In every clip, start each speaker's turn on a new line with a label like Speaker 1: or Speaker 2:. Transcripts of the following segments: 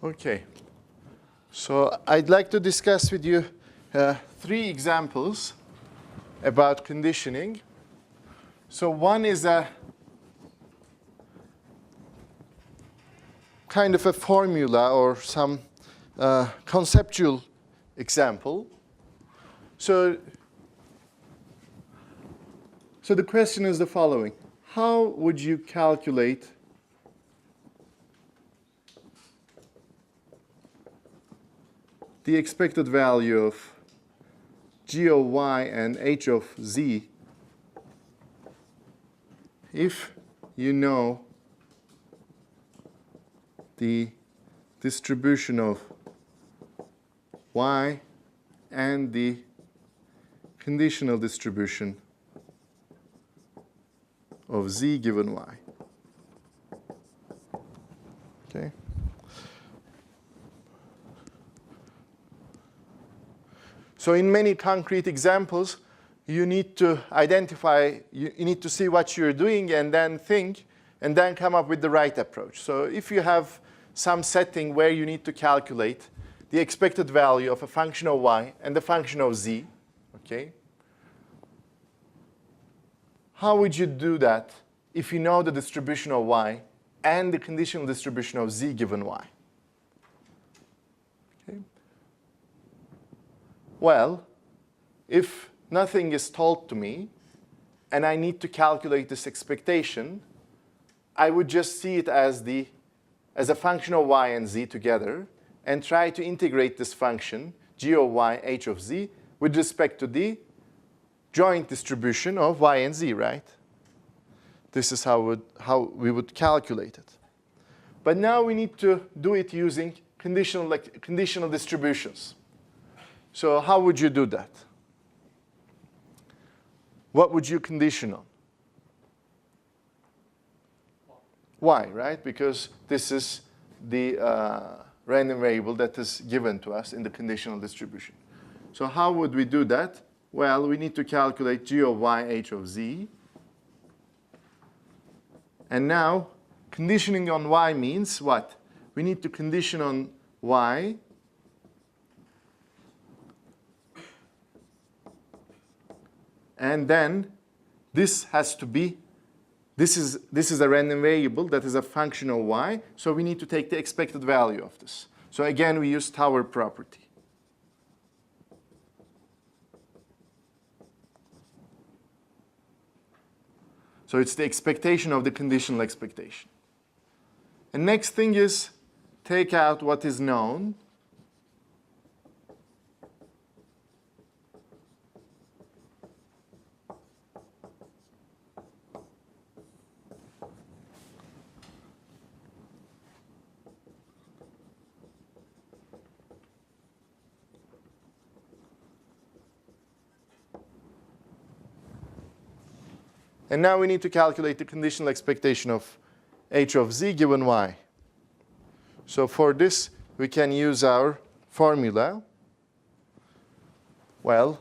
Speaker 1: Okay. So I'd like to discuss with you 3 examples about conditioning. So one is a kind of a formula or some conceptual example. So the question is the following. How would you calculate the expected value of g of y and h of z if you know the distribution of y and the conditional distribution of z given y? Okay. So in many concrete examples, you need to identify, you need to see what you're doing and then think, and then come up with the right approach. So if you have some setting where you need to calculate the expected value of a function of y and the function of z, okay, how would you do that if you know the distribution of y and the conditional distribution of z given y? Okay. Well, if nothing is told to me and I need to calculate this expectation, I would just see it as a function of y and z together and try to integrate this function, g of y, h of z, with respect to the joint distribution of y and z, right? This is how we would calculate it. But now we need to do it using conditional distributions. So how would you do that? What would you condition on? Y, right? Because this is the random variable that is given to us in the conditional distribution. So how would we do that? Well, we need to calculate g of y, h of z. And now, conditioning on y means what? We need to condition on y and then this has to be, this is a random variable that is a function of y, so we need to take the expected value of this. So again, we use Tower property. So it's the expectation of the conditional expectation. And next thing is take out what is known. And now we need to calculate the conditional expectation of h of z given y. So for this, we can use our formula. Well,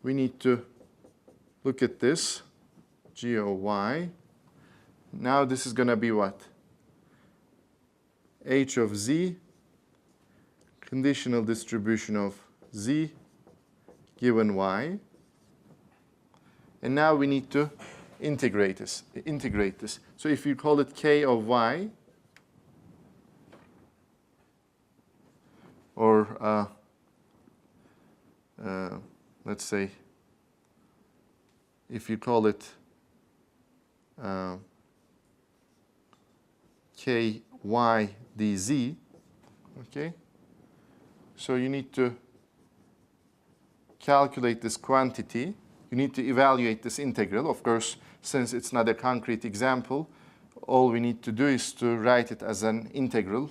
Speaker 1: we need to look at this, g of y. Now this is going to be what? H of z, conditional distribution of z given y. And now we need to integrate this. So if you call it k of y, or let's say, if you call it ky dz, okay? So you need to calculate this quantity. You need to evaluate this integral. Of course, since it's not a concrete example, all we need to do is to write it as an integral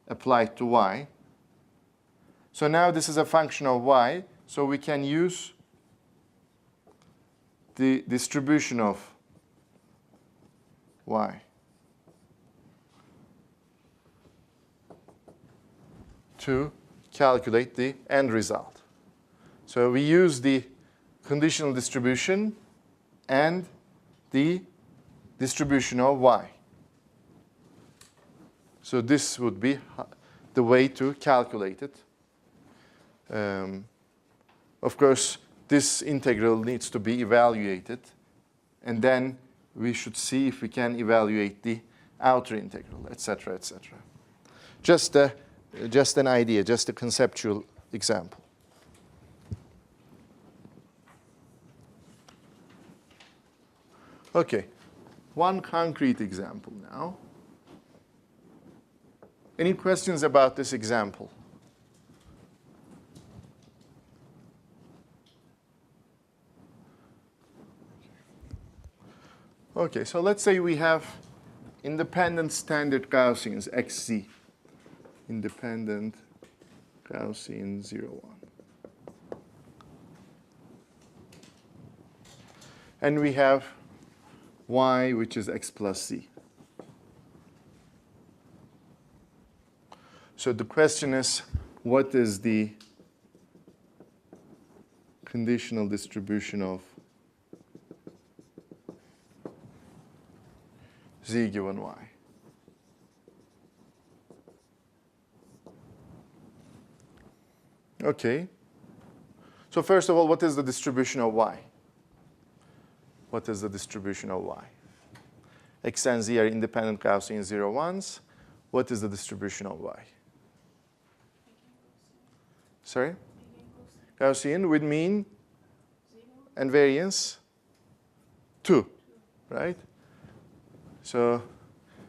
Speaker 1: applied to y. So now this is a function of y, so we can use the distribution of y to calculate the end result. So we use the conditional distribution and the distribution of y. So this would be the way to calculate it. Of course, this integral needs to be evaluated. And then we should see if we can evaluate the outer integral, etc., etc. Just an idea, just a conceptual example. Okay, one concrete example now. Any questions about this example? Okay, so let's say we have independent standard Gaussians, xz. Independent Gaussian 0, 1. And we have y, which is x plus z. So the question is, what is the conditional distribution of z given y? Okay. So first of all, what is the distribution of y? What is the distribution of y? X and z are independent Gaussian 0, 1s. What is the distribution of y? Sorry? Gaussian with mean and variance 2, right? So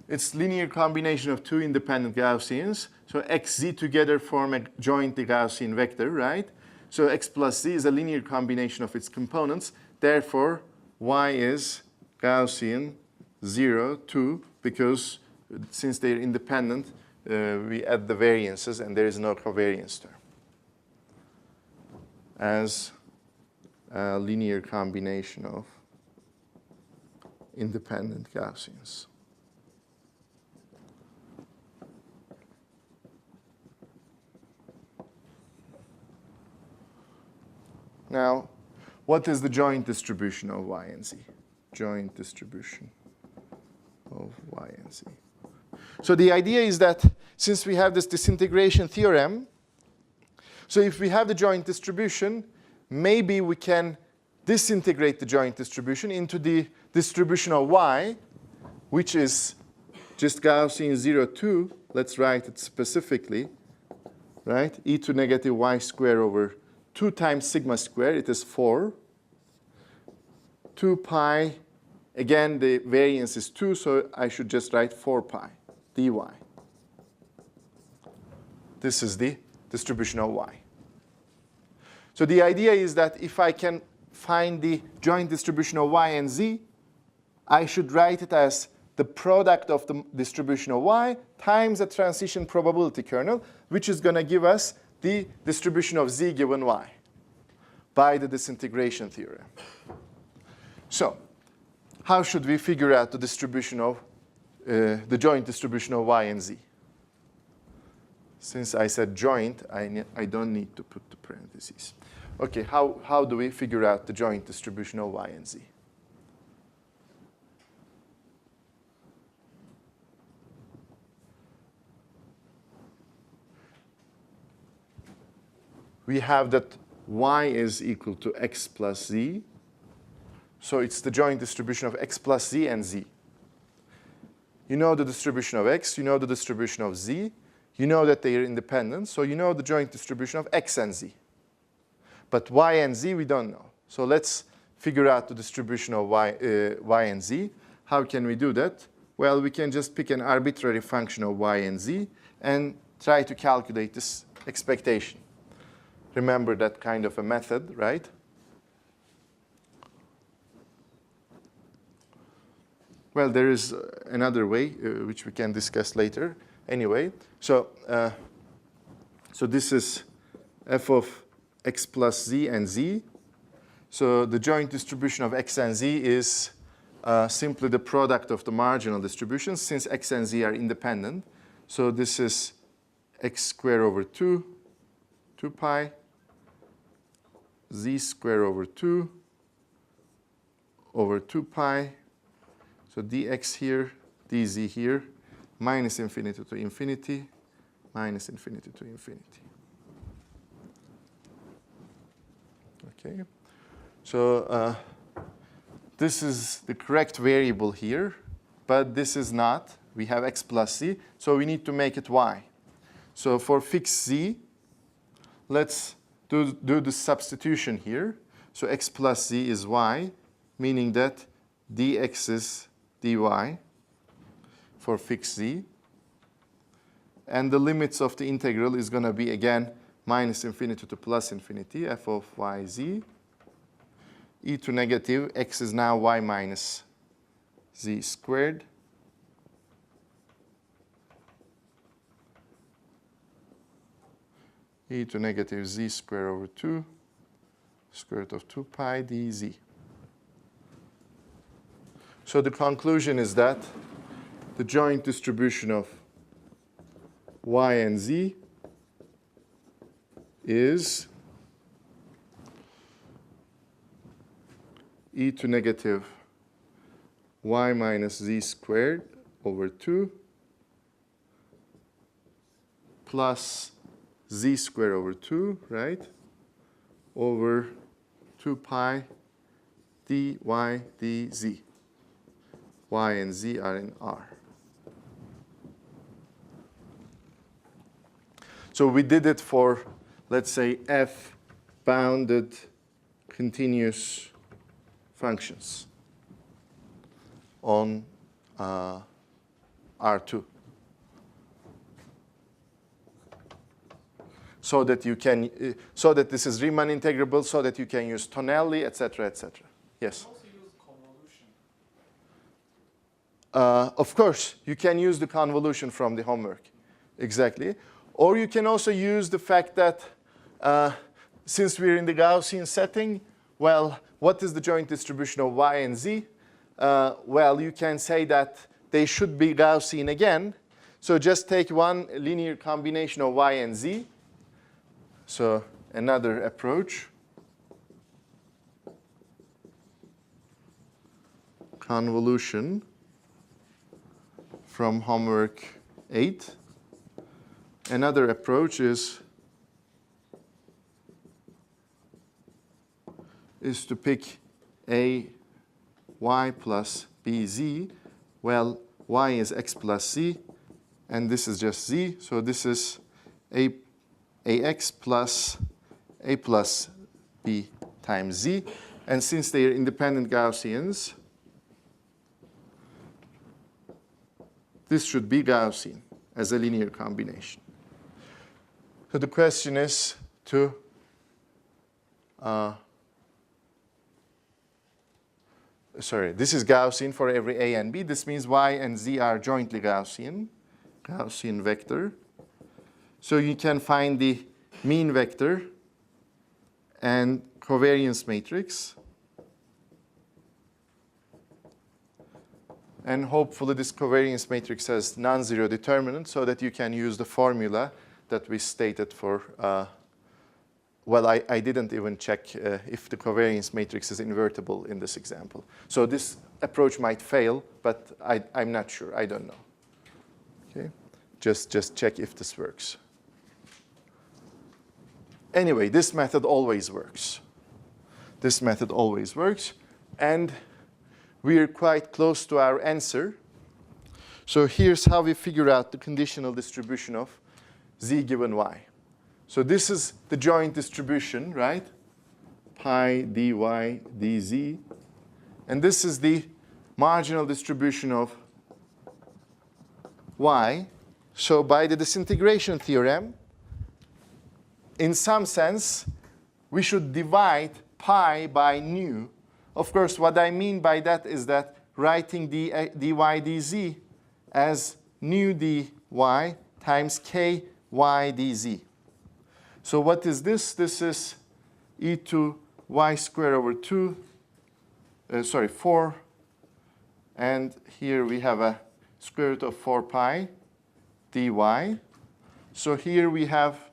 Speaker 1: it's linear combination of two independent Gaussians. So x, z together form a jointly Gaussian vector, right? So x plus z is a linear combination of its components. Therefore, y is Gaussian 0, 2, because since they're independent, we add the variances and there is no covariance term as a linear combination of independent Gaussians. Now, what is the joint distribution of y and z? Joint distribution of y and z. So the idea is that since we have this disintegration theorem, so if we have the joint distribution, maybe we can disintegrate the joint distribution into the distribution of y, which is just Gaussian 0, 2. Let's write it specifically, right? E to negative y squared over 2 times sigma squared, it is 4. 2 pi, again, the variance is 2, so I should just write 4 pi dy. This is the distribution of y. So the idea is that if I can find the joint distribution of y and z, I should write it as the product of the distribution of y times a transition probability kernel, which is going to give us the distribution of z given y by the disintegration theorem. So how should we figure out the distribution of the joint distribution of y and z? Since I said joint, I don't need to put the parentheses. Okay, how do we figure out the joint distribution of y and z? We have that y is equal to x plus z. So it's the joint distribution of x plus z and z. You know the distribution of x, you know the distribution of z, you know that they are independent, so you know the joint distribution of x and z. But y and z we don't know. So let's figure out the distribution of y and z. How can we do that? Well, we can just pick an arbitrary function of y and z and try to calculate this expectation. Remember that kind of a method, right? Well, there is another way, which we can discuss later. Anyway, so this is f of x plus z and z. So the joint distribution of x and z is simply the product of the marginal distributions, since x and z are independent. So this is x squared over 2, 2 pi, z squared over 2 over 2 pi. So dx here, dz here, minus infinity to infinity, minus infinity to infinity. Okay, so this is the correct variable here, but this is not. We have x plus z, so we need to make it y. So for fixed z, let's do the substitution here. So x plus z is y, meaning that dx is dy for fixed z. And the limits of the integral is going to be, again, minus infinity to plus infinity, f of yz. E to negative, x is now y minus z squared. E to negative z squared over 2, square root of 2 pi dz. So the conclusion is that the joint distribution of y and z is e to negative y minus z squared over 2 plus z squared over 2, right, over 2 pi dy dz. Y and z are in R. So we did it for, let's say, f bounded continuous functions on R2. So that you can, so that this is Riemann integrable, so that you can use Tonelli, etc., etc. Yes.
Speaker 2: Also use convolution.
Speaker 1: Of course, you can use the convolution from the homework, exactly. Or you can also use the fact that since we're in the Gaussian setting, well, what is the joint distribution of y and z? Well, you can say that they should be Gaussian again. So just take one linear combination of y and z. So another approach. Convolution from homework 8. Another approach is to pick a y plus bz. Well, y is x plus z, and this is just z. So this is ax plus a plus b times z. And since they are independent Gaussians, this should be Gaussian as a linear combination. So the question is to this is Gaussian for every a and b. This means y and z are jointly Gaussian vector. So you can find the mean vector and covariance matrix. And hopefully this covariance matrix has non-zero determinant so that you can use the formula that we stated for, well, I didn't even check if the covariance matrix is invertible in this example. So this approach might fail, but I'm not sure. I don't know. Okay, just check if this works. Anyway, this method always works. This method always works. And we are quite close to our answer. So here's how we figure out the conditional distribution of z given y. So this is the joint distribution, right? Pi dy dz. And this is the marginal distribution of y. So by the disintegration theorem, in some sense, we should divide pi by nu. Of course, what I mean by that is that writing dy dz as nu dy times ky dz. So what is this? This is e to y squared over 2, 4. And here we have a square root of 4 pi dy. So here we have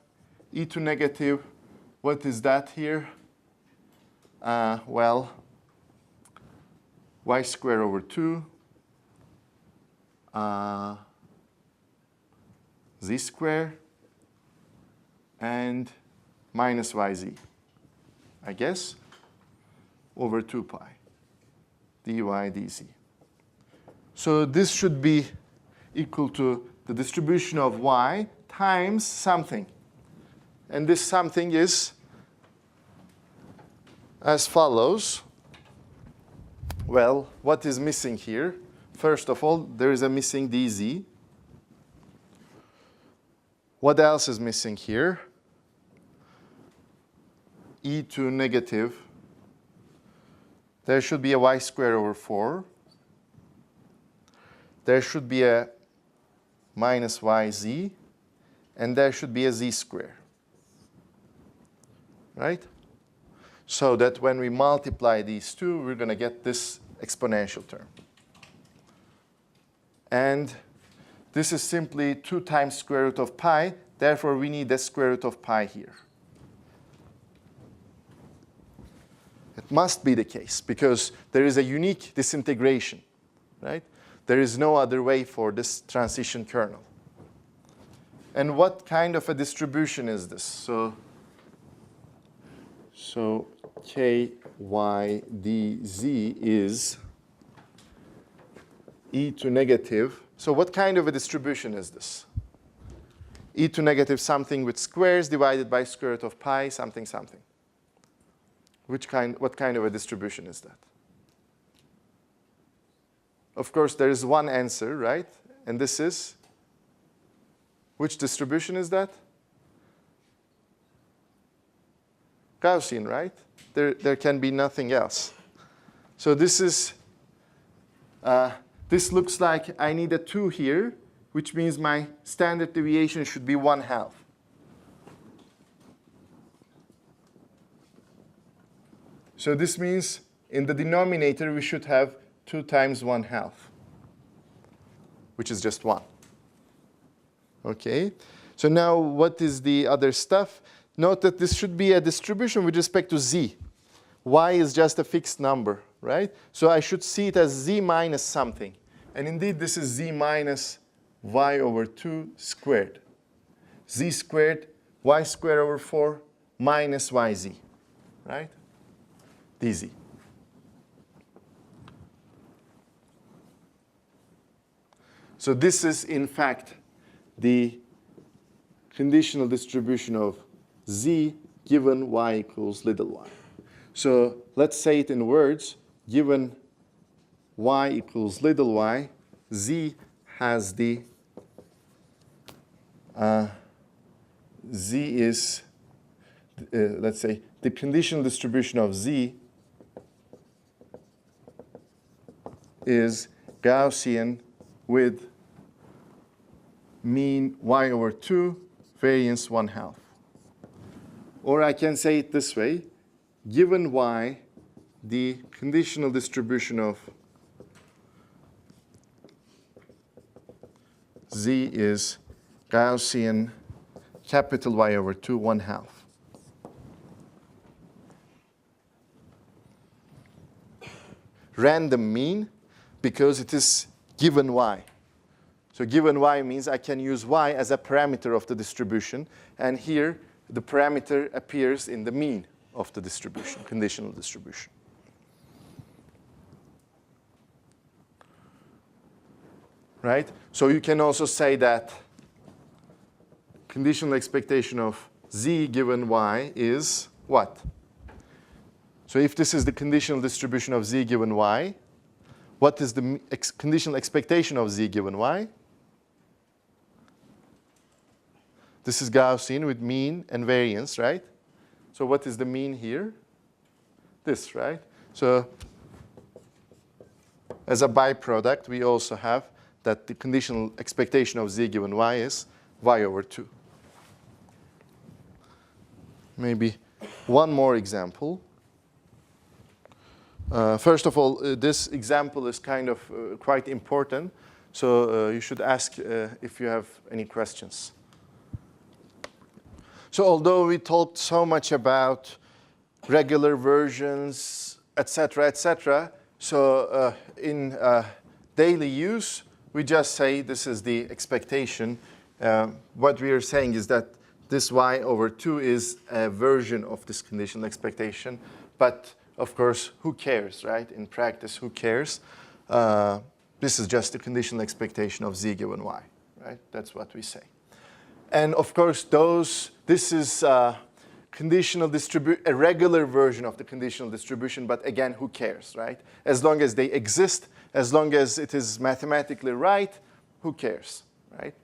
Speaker 1: e to negative, what is that here? Well, y squared over 2 z square and minus yz, I guess, over 2 pi dy dz. So this should be equal to the distribution of y times something. And this something is as follows. Well, what is missing here? First of all, there is a missing dz. What else is missing here? E to negative. There should be a y squared over 4. There should be a minus yz, and there should be a z squared. Right? So that when we multiply these two, we're going to get this exponential term. And this is simply 2 times square root of pi. Therefore, we need the square root of pi here. It must be the case because there is a unique disintegration, right? There is no other way for this transition kernel. And what kind of a distribution is this? So ky dz is e to negative. So what kind of a distribution is this? E to negative something with squares divided by square root of pi something something. What kind of a distribution is that? Of course, there is one answer, right? And this is, which distribution is that? Gaussian, right? There can be nothing else. So this is, this looks like I need a 2 here, which means my standard deviation should be 1/2. So this means in the denominator we should have 2 times 1/2, which is just 1. Okay, so now what is the other stuff? Note that this should be a distribution with respect to z. Y is just a fixed number, right? So I should see it as z minus something. And indeed, this is z minus y over 2 squared. Z squared, y squared over 4 minus yz, right? dz. So this is, in fact, the conditional distribution of z given y equals little y. So let's say it in words. Given y equals little y, z has the, z is, let's say, the conditional distribution of z is Gaussian with mean y over 2, variance 1/2. Or I can say it this way. Given y, the conditional distribution of z is Gaussian capital Y over 2, 1/2. Random mean because it is given y. So given y means I can use y as a parameter of the distribution. And here, the parameter appears in the mean of the distribution, conditional distribution. Right? So you can also say that conditional expectation of z given y is what? So if this is the conditional distribution of z given y, what is the conditional expectation of z given y? This is Gaussian with mean and variance, right? So what is the mean here? This, right? So as a byproduct, we also have that the conditional expectation of z given y is y over 2. Maybe one more example. First of all, this example is kind of quite important. So you should ask if you have any questions. So although we talked so much about regular versions, etc., so in daily use, we just say this is the expectation what we are saying is that this y over 2 is a version of this conditional expectation. But of course, who cares, right? In practice, who cares? This is just the conditional expectation of z given y, right? That's what we say. And of course, this is a regular version of the conditional distribution, but again, who cares, right? As long as they exist, as long as it is mathematically right, who cares, right?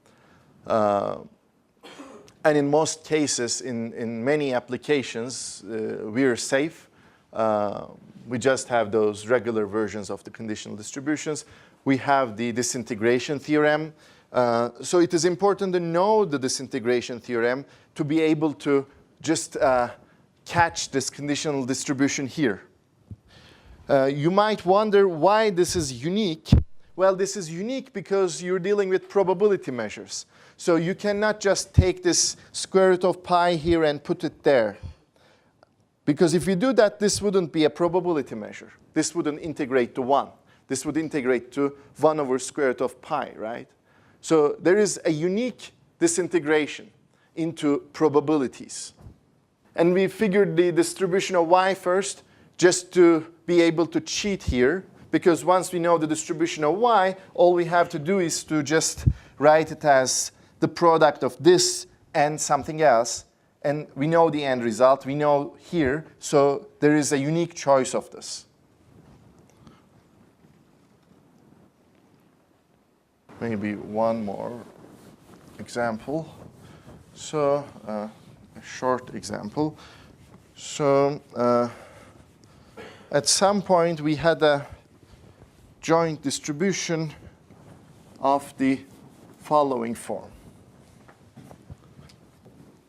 Speaker 1: And in most cases, in many applications, we are safe. We just have those regular versions of the conditional distributions. We have the disintegration theorem. So it is important to know the disintegration theorem to be able to just catch this conditional distribution here. You might wonder why this is unique. Well, this is unique because you're dealing with probability measures. So you cannot just take this square root of pi here and put it there. Because if you do that, this wouldn't be a probability measure. This wouldn't integrate to 1. This would integrate to 1 over square root of pi, right? So there is a unique disintegration into probabilities. And we figured the distribution of y first just to be able to cheat here. Because once we know the distribution of y, all we have to do is to just write it as the product of this and something else. And we know the end result. We know here. So there is a unique choice of this. Maybe one more example. So a short example. So at some point, we had a joint distribution of the following form.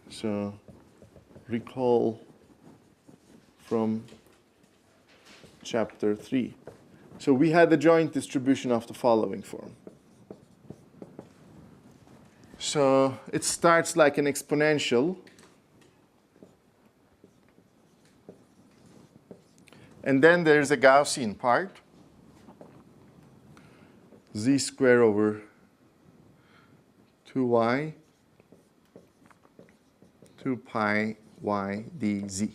Speaker 1: So recall from chapter 3. So we had a joint distribution of the following form. So it starts like an exponential. And then there's a Gaussian part. Z squared over 2y, 2 pi y dz.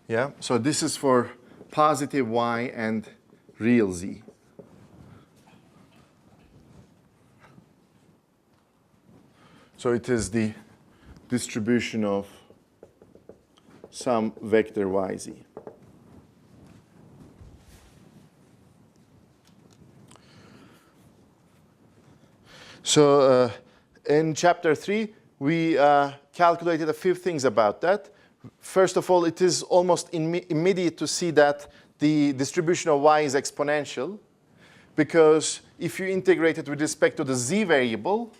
Speaker 1: Yeah, so this is for positive y and real z. So it is the distribution of some vector yz. So in chapter 3, we calculated a few things about that. First of all, it is almost immediate to see that the distribution of y is exponential. Because if you integrate it with respect to the z variable,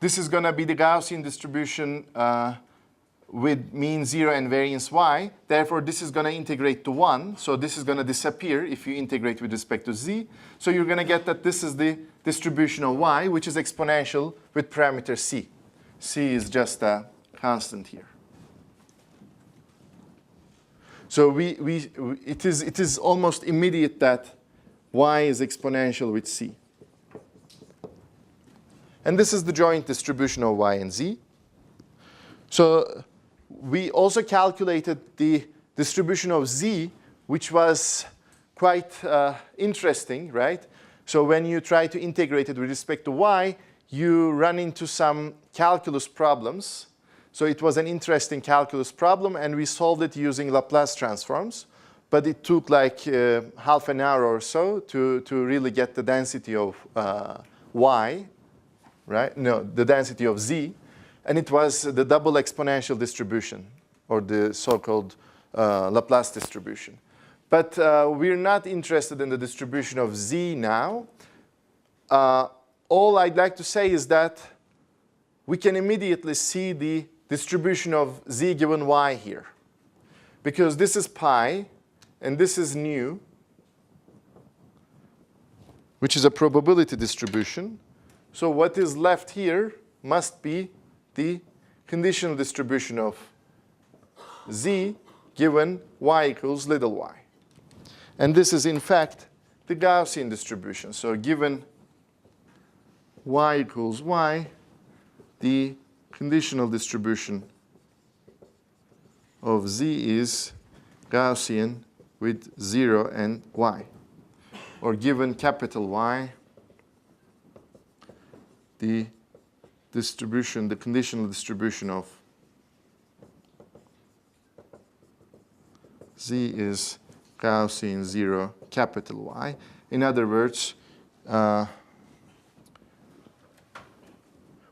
Speaker 1: this is going to be the Gaussian distribution with mean 0 and variance y. Therefore, this is going to integrate to 1. So this is going to disappear if you integrate with respect to z. So you're going to get that this is the distribution of y, which is exponential with parameter c. C is just a constant here. So it is almost immediate that y is exponential with c. And this is the joint distribution of y and z. So we also calculated the distribution of z, which was quite interesting, right? So when you try to integrate it with respect to y, you run into some calculus problems. So it was an interesting calculus problem, and we solved it using Laplace transforms. But it took like half an hour or so to really get the density of y, right? No, the density of z. And it was the double exponential distribution, or the so-called Laplace distribution. But we're not interested in the distribution of z now. All I'd like to say is that we can immediately see the distribution of z given y here. Because this is pi, and this is nu, which is a probability distribution. So what is left here must be the conditional distribution of z given y equals little y. And this is, in fact, the Gaussian distribution. So given y equals y, the conditional distribution of z is Gaussian with 0 and y. Or given capital Y, the distribution, the conditional distribution of z is Gaussian 0 capital Y. In other words, well,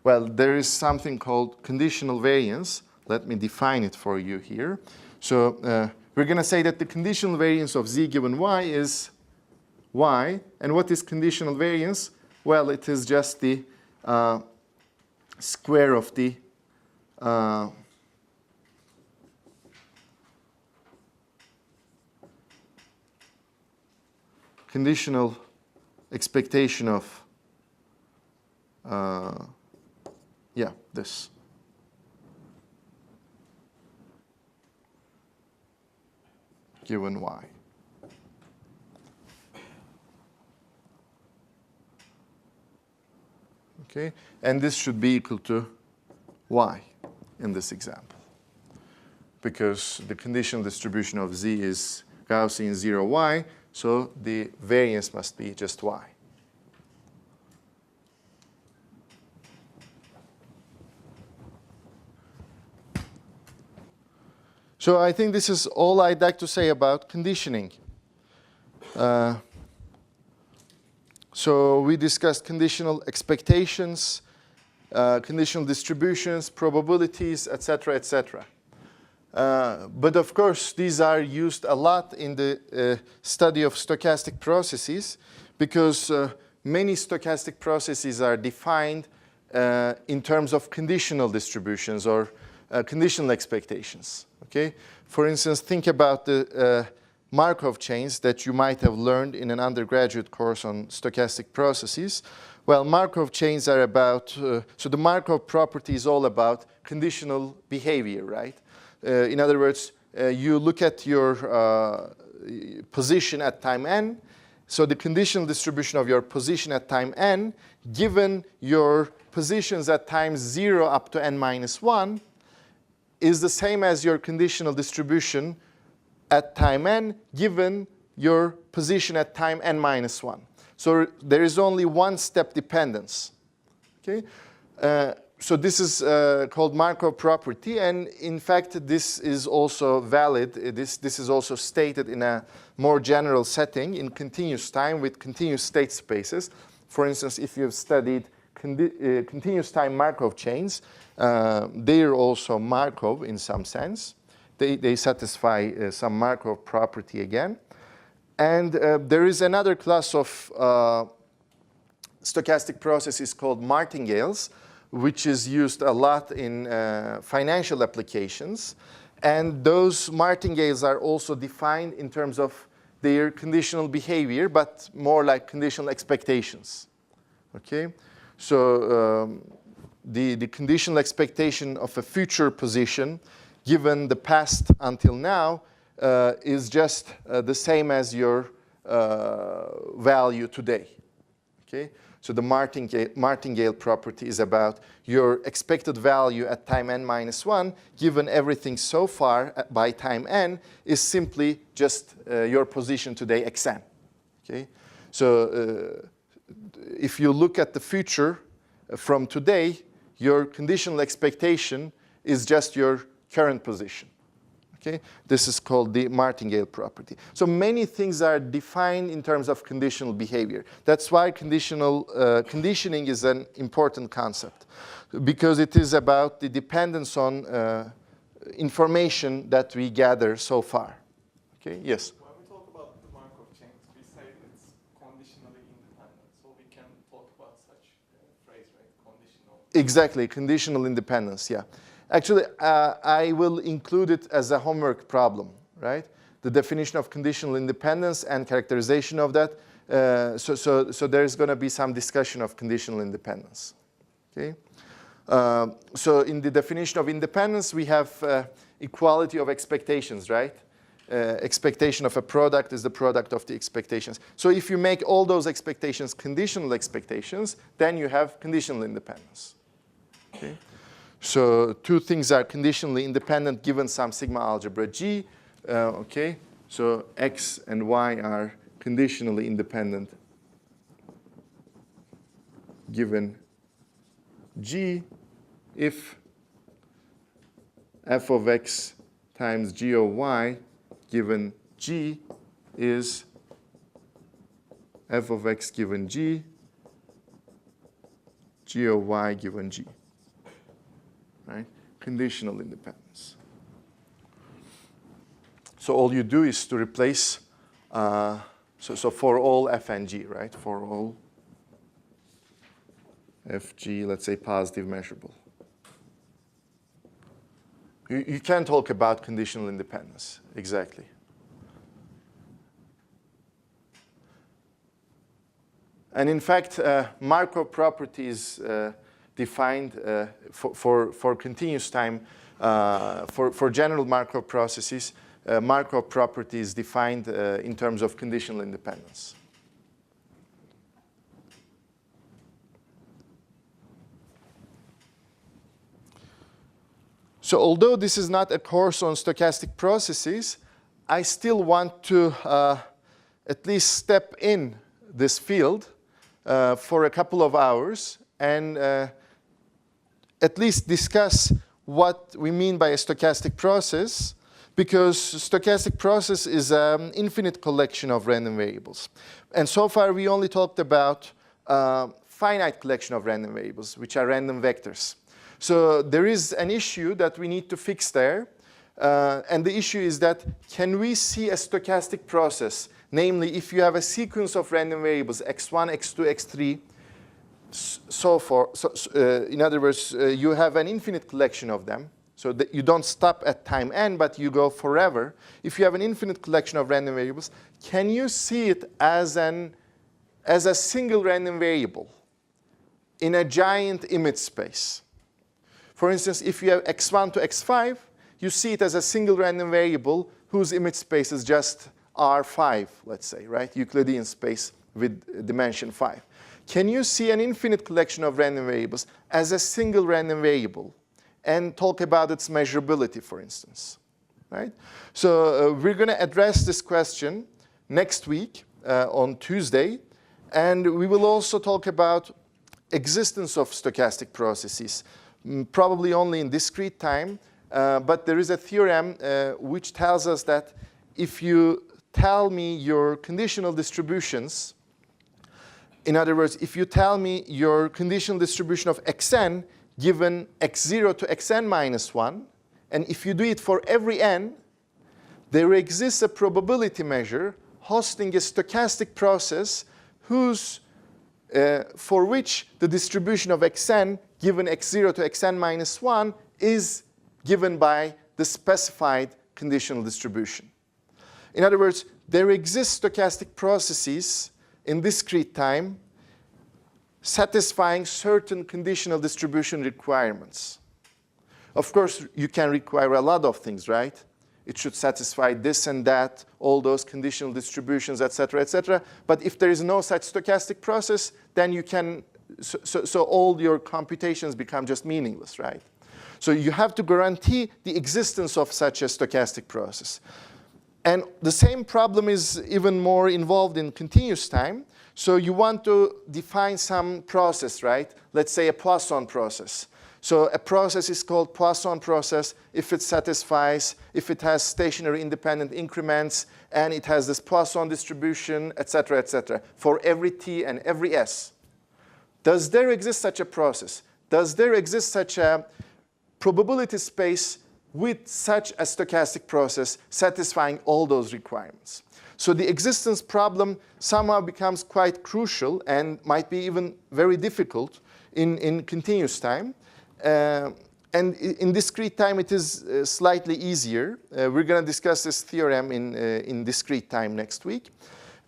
Speaker 1: there is something called conditional variance. Let me define it for you here. So we're going to say that the conditional variance of z given y is y. And what is conditional variance? Well, it is just the square of the conditional expectation of this. Given y. Okay, and this should be equal to y in this example, because the conditional distribution of z is Gaussian 0 y, so the variance must be just y. So I think this is all I'd like to say about conditioning. So we discussed conditional expectations, conditional distributions, probabilities, etc., etc. But of course, these are used a lot in the study of stochastic processes, because many stochastic processes are defined in terms of conditional distributions or conditional expectations. Okay? For instance, think about the Markov chains that you might have learned in an undergraduate course on stochastic processes. Well, Markov chains are about, so the Markov property is all about conditional behavior, right? In other words, you look at your position at time n, so the conditional distribution of your position at time n, given your positions at times 0 up to n minus 1, is the same as your conditional distribution at time n, given your position at time n minus 1. So there is only one step dependence. Okay? So this is called Markov property, and in fact, this is also valid. This is also stated in a more general setting in continuous time with continuous state spaces. For instance, if you've studied continuous time Markov chains, they are also Markov in some sense. They satisfy some Markov property again. And there is another class of stochastic processes called martingales, which is used a lot in financial applications. And those martingales are also defined in terms of their conditional behavior, but more like conditional expectations. Okay? So the conditional expectation of a future position given the past until now is just the same as your value today. Okay? So the martingale property is about your expected value at time n minus 1, given everything so far by time n, is simply just your position today xn. Okay? So if you look at the future from today, your conditional expectation is just your current position. Okay? This is called the martingale property. So many things are defined in terms of conditional behavior. That's why conditioning is an important concept, because it is about the dependence on information that we gather so far. Okay? Yes?
Speaker 2: When we talk about the Markov chains, we say it's conditionally independent. So we can talk about such a phrase, right? Conditional.
Speaker 1: Exactly, conditional independence, yeah. Actually, I will include it as a homework problem, right? The definition of conditional independence and characterization of that. So there's going to be some discussion of conditional independence. Okay? So in the definition of independence, we have equality of expectations, right? expectation of a product is the product of the expectations. So if you make all those expectations conditional expectations, then you have conditional independence. Okay? So two things are conditionally independent given some sigma algebra G. Okay? So X and Y are conditionally independent given G if f of X times G of Y given G is f of X given G, G of Y given G. Right? Conditional independence. So all you do is to replace, so for all f and g, right? For all f, g, let's say positive measurable. You can talk about conditional independence, exactly. And in fact, Markov property is defined for continuous time, for general Markov processes. Markov property is defined in terms of conditional independence. So although this is not a course on stochastic processes, I still want to at least step in this field for a couple of hours and at least discuss what we mean by a stochastic process, because stochastic process is an infinite collection of random variables. And so far we only talked about finite collection of random variables, which are random vectors. So there is an issue that we need to fix there. And the issue is that can we see a stochastic process? Namely, if you have a sequence of random variables, x1, x2, x3, so forth. In other words, you have an infinite collection of them. So that you don't stop at time n, but you go forever. If you have an infinite collection of random variables, can you see it as a single random variable in a giant image space? For instance, if you have x1 to x5, you see it as a single random variable whose image space is just R5, let's say, right? Euclidean space with dimension 5. Can you see an infinite collection of random variables as a single random variable and talk about its measurability, for instance, right? So we're going to address this question next week on Tuesday, and we will also talk about existence of stochastic processes. Probably only in discrete time, but there is a theorem which tells us that if you tell me your conditional distributions, in other words, if you tell me your conditional distribution of xn given x0 to xn minus 1, and if you do it for every n, there exists a probability measure hosting a stochastic process whose for which the distribution of xn given x0 to xn minus 1 is given by the specified conditional distribution. In other words, there exist stochastic processes in discrete time satisfying certain conditional distribution requirements. Of course, you can require a lot of things, right? It should satisfy this and that, all those conditional distributions, et cetera, but if there is no such stochastic process, then you can, so all your computations become just meaningless, right? So you have to guarantee the existence of such a stochastic process. And the same problem is even more involved in continuous time. So you want to define some process, right? Let's say a Poisson process. So a process is called Poisson process if it satisfies, if it has stationary independent increments, and it has this Poisson distribution, et cetera, for every t and every s. Does there exist such a process? Does there exist such a probability space with such a stochastic process satisfying all those requirements? So the existence problem somehow becomes quite crucial and might be even very difficult in continuous time. And in discrete time, it is slightly easier. We're going to discuss this theorem in discrete time next week.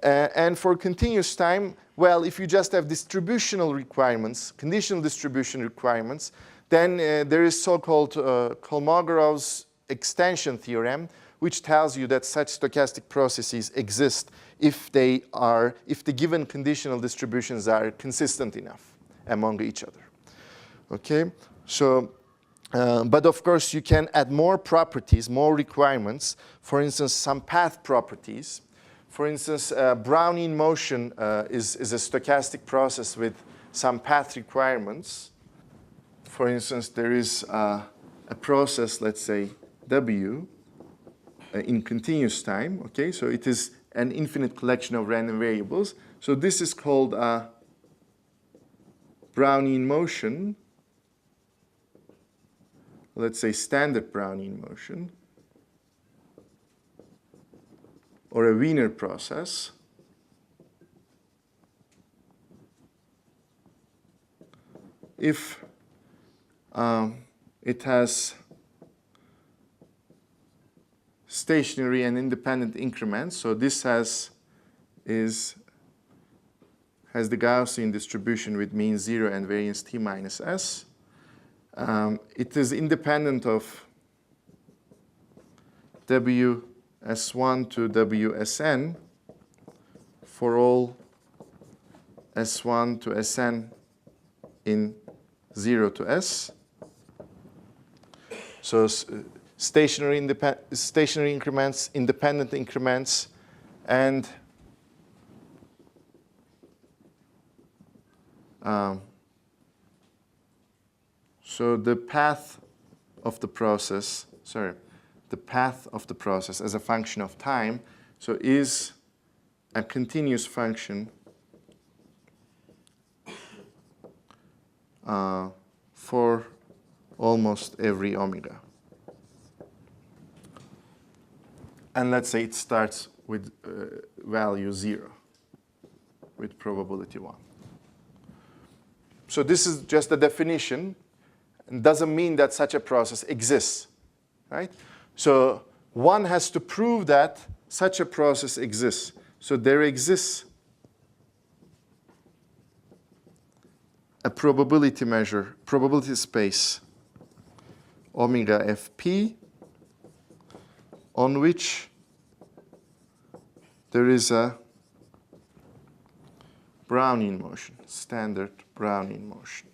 Speaker 1: And for continuous time, well, if you just have distributional requirements, conditional distribution requirements, then there is so-called Kolmogorov's extension theorem, which tells you that such stochastic processes exist if the given conditional distributions are consistent enough among each other. Okay, so, but of course you can add more properties, more requirements, for instance, some path properties. For instance, Brownian motion is a stochastic process with some path requirements. For instance, there is a process, let's say, W in continuous time, okay? So it is an infinite collection of random variables. So this is called Brownian motion, let's say standard Brownian motion, or a Wiener process. If it has stationary and independent increments, so this has the Gaussian distribution with mean 0 and variance t minus s. It is independent of Ws1 to Ws(n) for all S1 to Sn in 0 to S. So stationary increments, independent increments, and so the path of the process, the path of the process as a function of time, so is a continuous function for almost every omega. And let's say it starts with value 0, with probability 1. So this is just a definition, and doesn't mean that such a process exists, right? So one has to prove that such a process exists. So there exists a probability measure, probability space, omega fp, on which there is a Brownian motion, standard Brownian motion.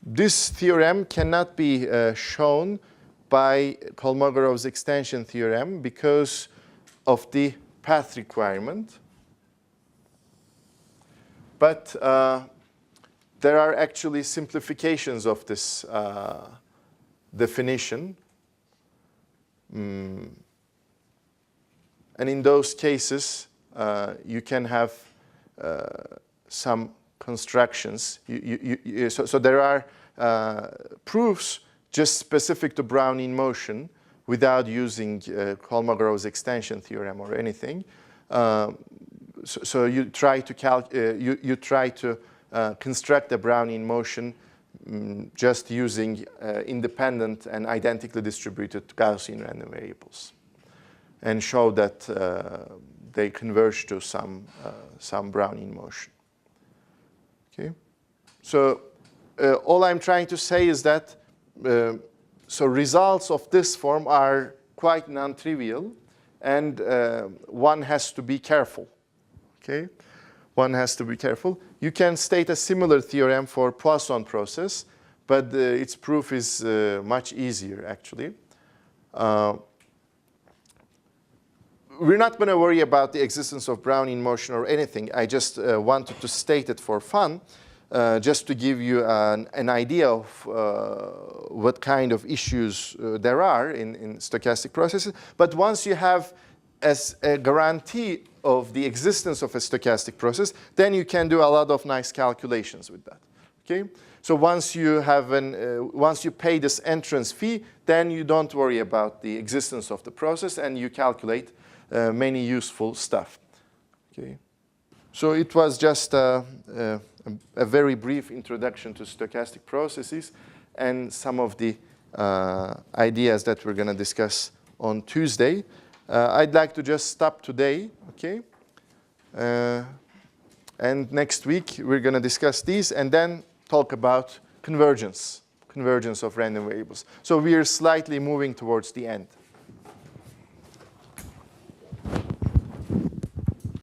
Speaker 1: This theorem cannot be shown by Kolmogorov's extension theorem because of the path requirement. But there are actually simplifications of this definition. And in those cases, you can have some constructions. So there are proofs just specific to Brownian motion without using Kolmogorov's extension theorem or anything. So you try to construct a Brownian motion just using independent and identically distributed Gaussian random variables, and show that they converge to some Brownian motion. Okay, so all I'm trying to say is that so results of this form are quite non-trivial, and one has to be careful. Okay, one has to be careful. You can state a similar theorem for Poisson process, but its proof is much easier, actually. We're not going to worry about the existence of Brownian motion or anything. I just wanted to state it for fun, just to give you an idea of what kind of issues there are in stochastic processes. But once you have as a guarantee of the existence of a stochastic process, then you can do a lot of nice calculations with that. Okay? So once you pay this entrance fee, then you don't worry about the existence of the process, and you calculate many useful stuff. Okay? So it was just a very brief introduction to stochastic processes and some of the ideas that we're going to discuss on Tuesday. I'd like to just stop today, okay? And next week we're going to discuss these and then talk about convergence. convergence of random variables. So we are slightly moving towards the end.